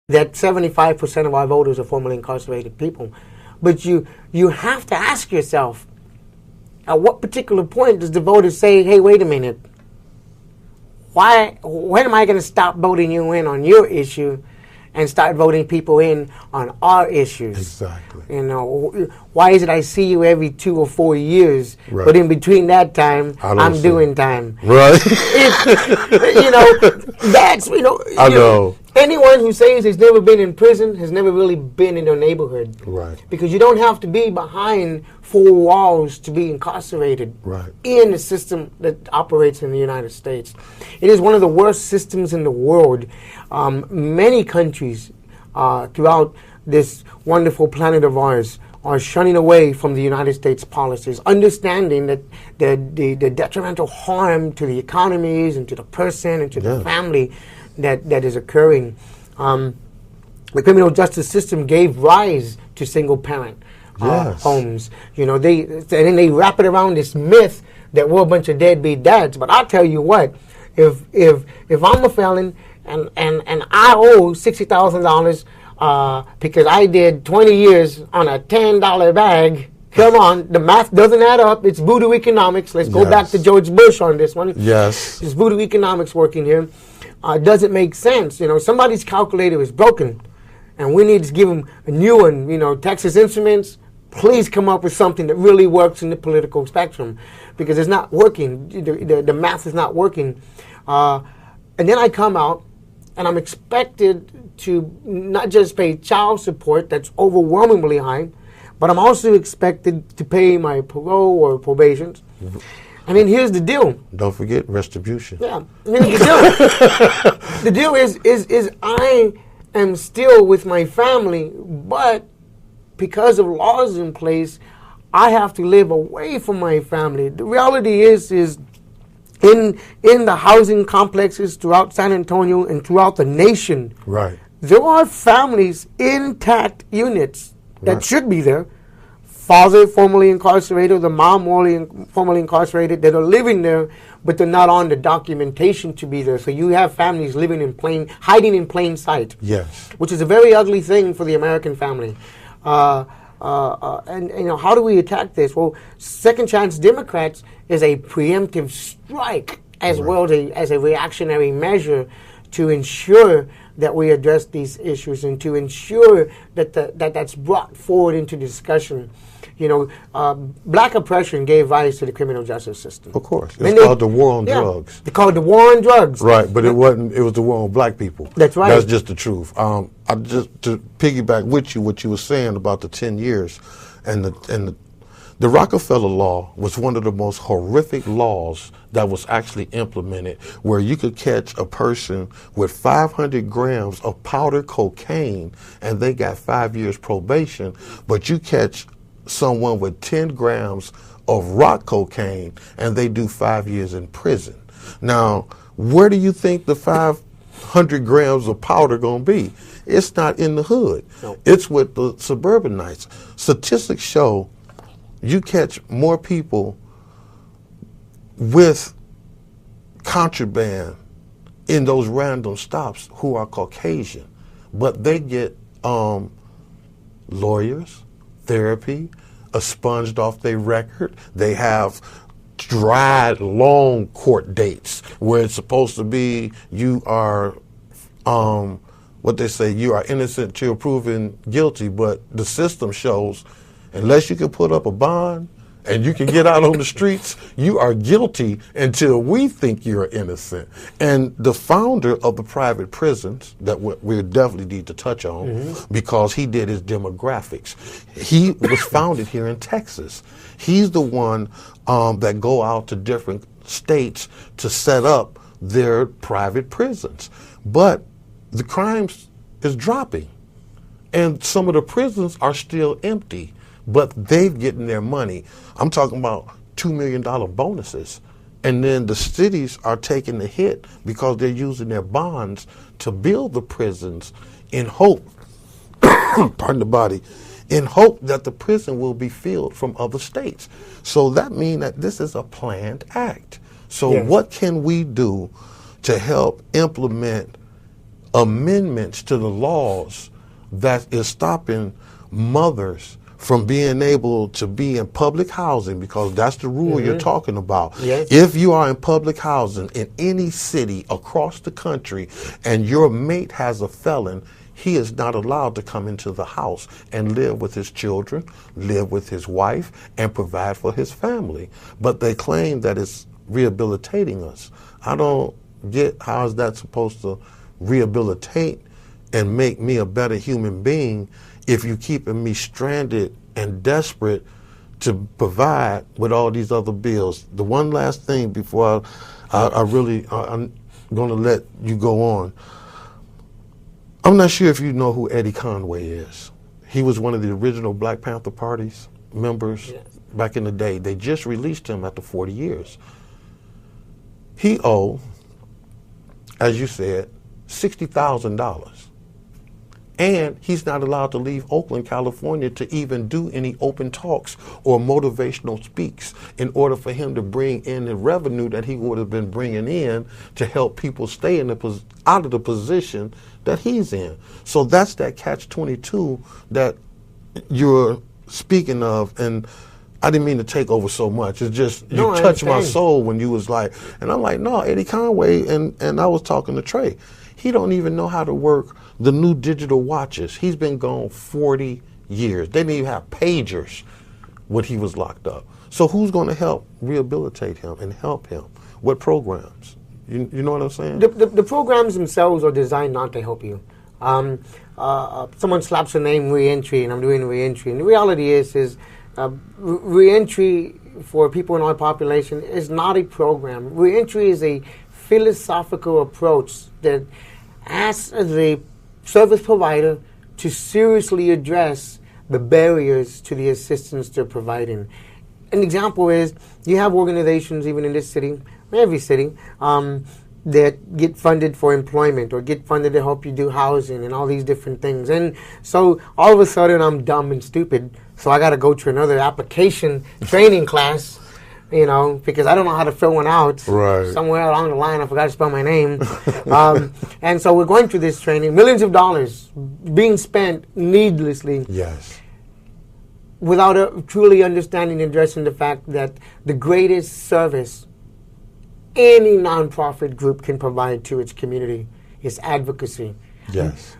that 75% of our voters are formerly incarcerated people. But you have to ask yourself, at what particular point does the voter say, hey, wait a minute, when am I going to stop voting you in on your issue and start voting people in on our issues? Exactly. You know, why is it I see you every 2 or 4 years, right. but in between that time, I'm doing time? Right. You know, that's, you know. I know. Anyone who says he's never been in prison has never really been in their neighborhood. Right. Because you don't have to be behind 4 walls to be incarcerated right. in the system that operates in the United States. It is one of the worst systems in the world. Many countries throughout this wonderful planet of ours are shunning away from the United States policies, understanding that the detrimental harm to the economies and to the person and to the family that is occurring. The criminal justice system gave rise to single-parent homes. You know, and then they wrap it around this myth that we're a bunch of deadbeat dads. But I'll tell you what, if I'm a felon and I owe $60,000 because I did 20 years on a $10 bag. Come on, the math doesn't add up. It's voodoo economics. Let's go back to George Bush on this one. Yes. It's voodoo economics working here. Doesn't make sense. You know, somebody's calculator is broken, and we need to give them a new one. You know, Texas Instruments, please come up with something that really works in the political spectrum, because it's not working. The math is not working. And then I come out, and I'm expected to not just pay child support that's overwhelmingly high, but I'm also expected to pay my parole or probations. And then here's the deal. Don't forget retribution. Yeah. Here's the deal. The deal is I am still with my family, but because of laws in place, I have to live away from my family. The reality is in the housing complexes throughout San Antonio and throughout the nation, right, there are families, intact units that should be there. Father formerly incarcerated, the mom formerly incarcerated, that are living there, but they're not on the documentation to be there. So you have families hiding in plain sight. Yes. Which is a very ugly thing for the American family. And you know, how do we attack this? Well, Second Chance Democrats is a preemptive strike as well as a reactionary measure to ensure that we address these issues and to ensure that that's brought forward into discussion. You know, black oppression gave rise to the criminal justice system. Of course. It's called the war on drugs. They called it the war on drugs. Right, but it wasn't. It was the war on black people. That's right. That's just the truth. I just to piggyback with you what you were saying about the 10 years, and the Rockefeller law was one of the most horrific laws that was actually implemented, where you could catch a person with 500 grams of powder cocaine and they got 5 years probation, but you catch someone with 10 grams of rock cocaine and they do 5 years in prison. Now, where do you think the 500 grams of powder going to be? It's not in the hood. No. It's with the suburbanites. Statistics show you catch more people with contraband in those random stops who are Caucasian, but they get lawyers, therapy, expunged off their record. They have dried long court dates where it's supposed to be you are what they say, you are innocent till proven guilty, but the system shows unless you can put up a bond and you can get out on the streets, you are guilty until we think you're innocent. And the founder of the private prisons that we definitely need to touch on, because he did his demographics. He was founded here in Texas. He's the one that go out to different states to set up their private prisons. But the crime is dropping, and some of the prisons are still empty, but they've getting their money. I'm talking about $2 million bonuses. And then the cities are taking the hit because they're using their bonds to build the prisons in hope, pardon the body, in hope that the prison will be filled from other states. So that means that this is a planned act. So what can we do to help implement amendments to the laws that is stopping mothers from being able to be in public housing, because that's the rule you're talking about. Yes. If you are in public housing in any city across the country and your mate has a felon, he is not allowed to come into the house and live with his children, live with his wife, and provide for his family. But they claim that it's rehabilitating us. I don't get how is that supposed to rehabilitate and make me a better human being if you keeping me stranded and desperate to provide with all these other bills. The one last thing before I'm going to let you go on. I'm not sure if you know who Eddie Conway is. He was one of the original Black Panther Party's members back in the day. They just released him after 40 years. He owed, as you said, $60,000. And he's not allowed to leave Oakland, California to even do any open talks or motivational speaks in order for him to bring in the revenue that he would have been bringing in to help people stay in out of the position that he's in. So that's that catch-22 that you're speaking of. And I didn't mean to take over so much. It's just you touched my soul when you was like, and I'm like, no, Eddie Conway, and I was talking to Trey. He don't even know how to work the new digital watches. He's been gone 40 years. They didn't even have pagers when he was locked up. So who's going to help rehabilitate him and help him? What programs? You know what I'm saying? The programs themselves are designed not to help you. Someone slaps the name reentry, and I'm doing reentry. And the reality is reentry for people in our population is not a program. Reentry is a philosophical approach that asks the service provider to seriously address the barriers to the assistance they're providing. An example is you have organizations, even in this city, every city, that get funded for employment or get funded to help you do housing and all these different things. And so all of a sudden I'm dumb and stupid, so I got to go to another application training class, you know, because I don't know how to fill one out. Right. Somewhere along the line, I forgot to spell my name. And so we're going through this training, millions of dollars being spent needlessly. Yes. Without truly understanding and addressing the fact that the greatest service any nonprofit group can provide to its community is advocacy. Yes.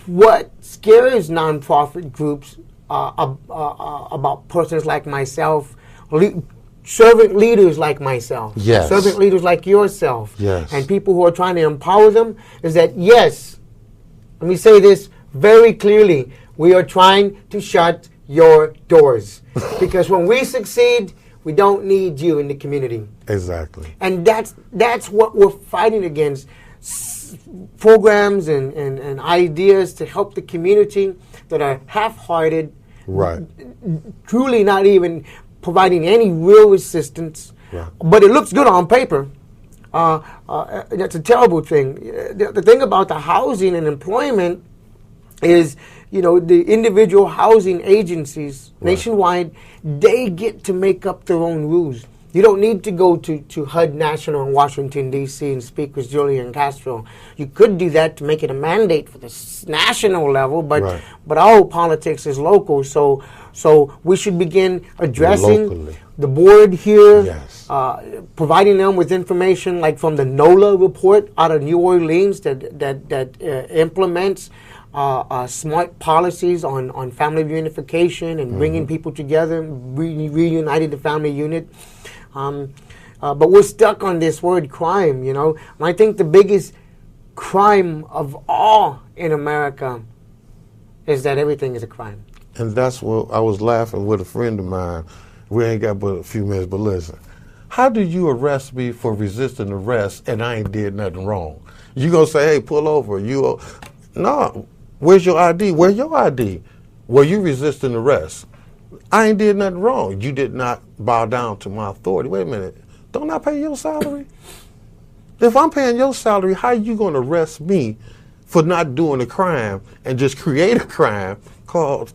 What scares nonprofit groups about persons like myself, servant leaders like myself, yes, servant leaders like yourself, yes, and people who are trying to empower them, is that, yes, let me say this very clearly, we are trying to shut your doors. Because when we succeed, we don't need you in the community. Exactly. And that's what we're fighting against. Programs and ideas to help the community that are half-hearted, right, truly not even providing any real assistance, right, but it looks good on paper. That's a terrible thing. The thing about the housing and employment is, you know, the individual housing agencies nationwide, they get to make up their own rules. You don't need to go to HUD National in Washington, D.C. and speak with Julian Castro. You could do that to make it a mandate for the national level, but our politics is local, so we should begin addressing the board here, providing them with information like from the NOLA report out of New Orleans that implements smart policies on family reunification and bringing people together, reuniting the family unit. But we're stuck on this word crime, you know. And I think the biggest crime of all in America is that everything is a crime. And that's what I was laughing with a friend of mine. We ain't got but a few minutes, but listen. How do you arrest me for resisting arrest and I ain't did nothing wrong? You gonna say, hey, pull over. No. Where's your ID? Where's your ID? Well, you resisting arrest. I ain't did nothing wrong. You did not bow down to my authority. Wait a minute. Don't I pay your salary? If I'm paying your salary, how are you going to arrest me for not doing a crime and just create a crime called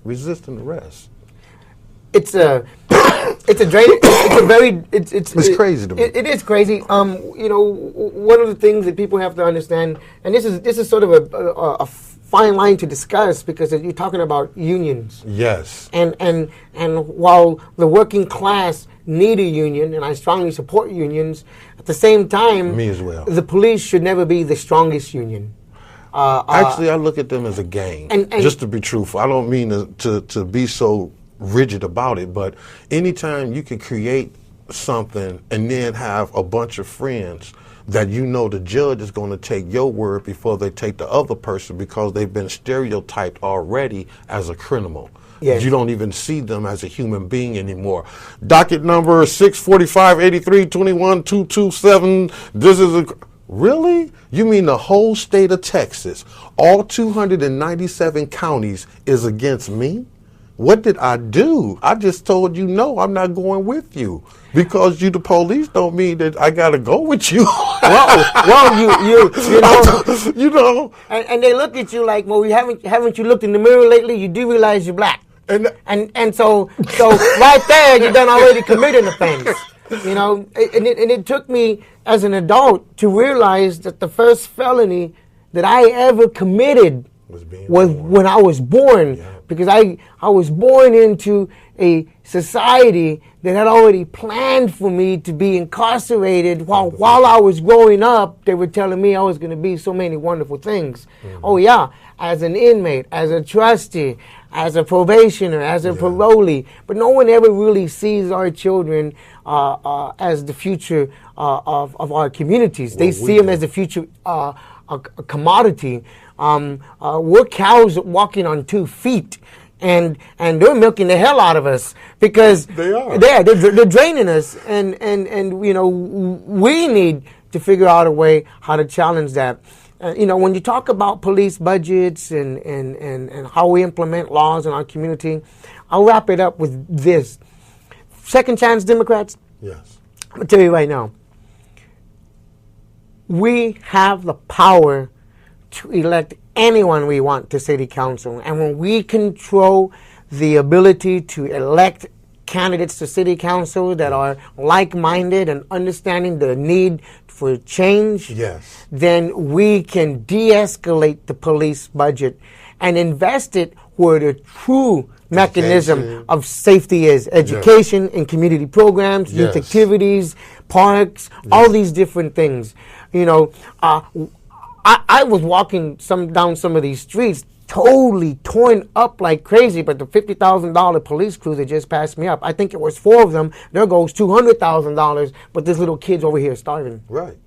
resisting arrest? it's a it's a drain. It's a very It's crazy to me. It is crazy. One of the things that people have to understand, and this is sort of a fine line to discuss, because you're talking about unions. Yes. And while the working class need a union, and I strongly support unions, at the same time, me as well, the police should never be the strongest union. Actually, I look at them as a gang. And just to be truthful, I don't mean to be so rigid about it, but anytime you can create something and then have a bunch of friends that you know the judge is going to take your word before they take the other person, because they've been stereotyped already as a criminal. Yes. You don't even see them as a human being anymore. Docket number 645-83-21-227. This is really? You mean the whole state of Texas, all 297 counties is against me? What did I do? I just told you, no, I'm not going with you. Because you the police don't mean that I got to go with you. You know. And they look at you like, well, haven't you looked in the mirror lately? You do realize you're black. And so right there, you done already committed an offense. And it took me as an adult to realize that the first felony that I ever committed was when I was born. Yeah. Because I was born into a society that had already planned for me to be incarcerated. While I was growing up, they were telling me I was going to be so many wonderful things. Mm-hmm. Oh yeah, as an inmate, as a trustee, as a probationer, as a parolee. But no one ever really sees our children as the future of our communities. They see them as the future a commodity. We're cows walking on 2 feet, and they're milking the hell out of us because they're draining us, and we need to figure out a way how to challenge that. When you talk about police budgets and how we implement laws in our community, I'll wrap it up with this. Second chance Democrats. Yes. I'm gonna tell you right now. We have the power to elect anyone we want to city council. And when we control the ability to elect candidates to city council that are like-minded and understanding the need for change, yes, then we can de-escalate the police budget and invest it where the true mechanism of safety is. Education and community programs, youth activities, parks, all these different things. I was walking down some of these streets totally torn up like crazy, but the $50,000 police cruiser just passed me up. I think it was 4 of them. There goes $200,000, but this little kid's over here starving. Right.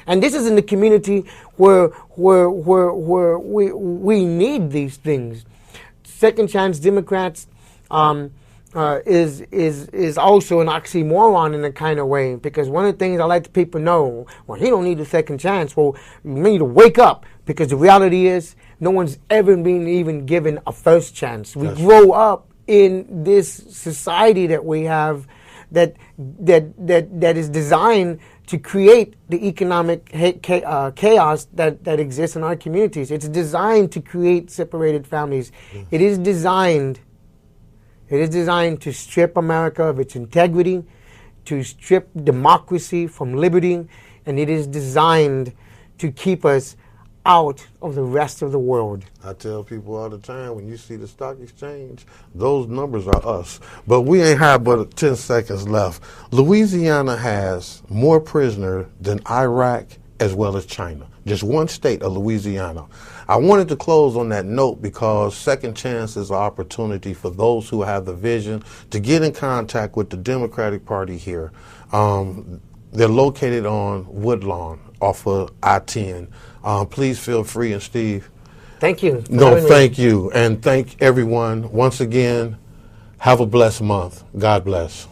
And this is in the community where we need these things. Second chance Democrats is also an oxymoron in a kind of way, because one of the things I like people know, well, he don't need a second chance. Well, you need to wake up, because the reality is no one's ever been even given a first chance. We grow up in this society that we have that is designed to create the economic chaos that exists in our communities. It's designed to create separated families. It is designed to strip America of its integrity, to strip democracy from liberty, and it is designed to keep us out of the rest of the world. I tell people all the time, when you see the stock exchange, those numbers are us. But we ain't have but 10 seconds left. Louisiana has more prisoners than Iraq as well as China. Just one state of Louisiana. I wanted to close on that note because second chance is an opportunity for those who have the vision to get in contact with the Democratic Party here. They're located on Woodlawn off of I-10. Please feel free, and Steve. Thank you. No, thank you. And thank everyone. Once again, have a blessed month. God bless.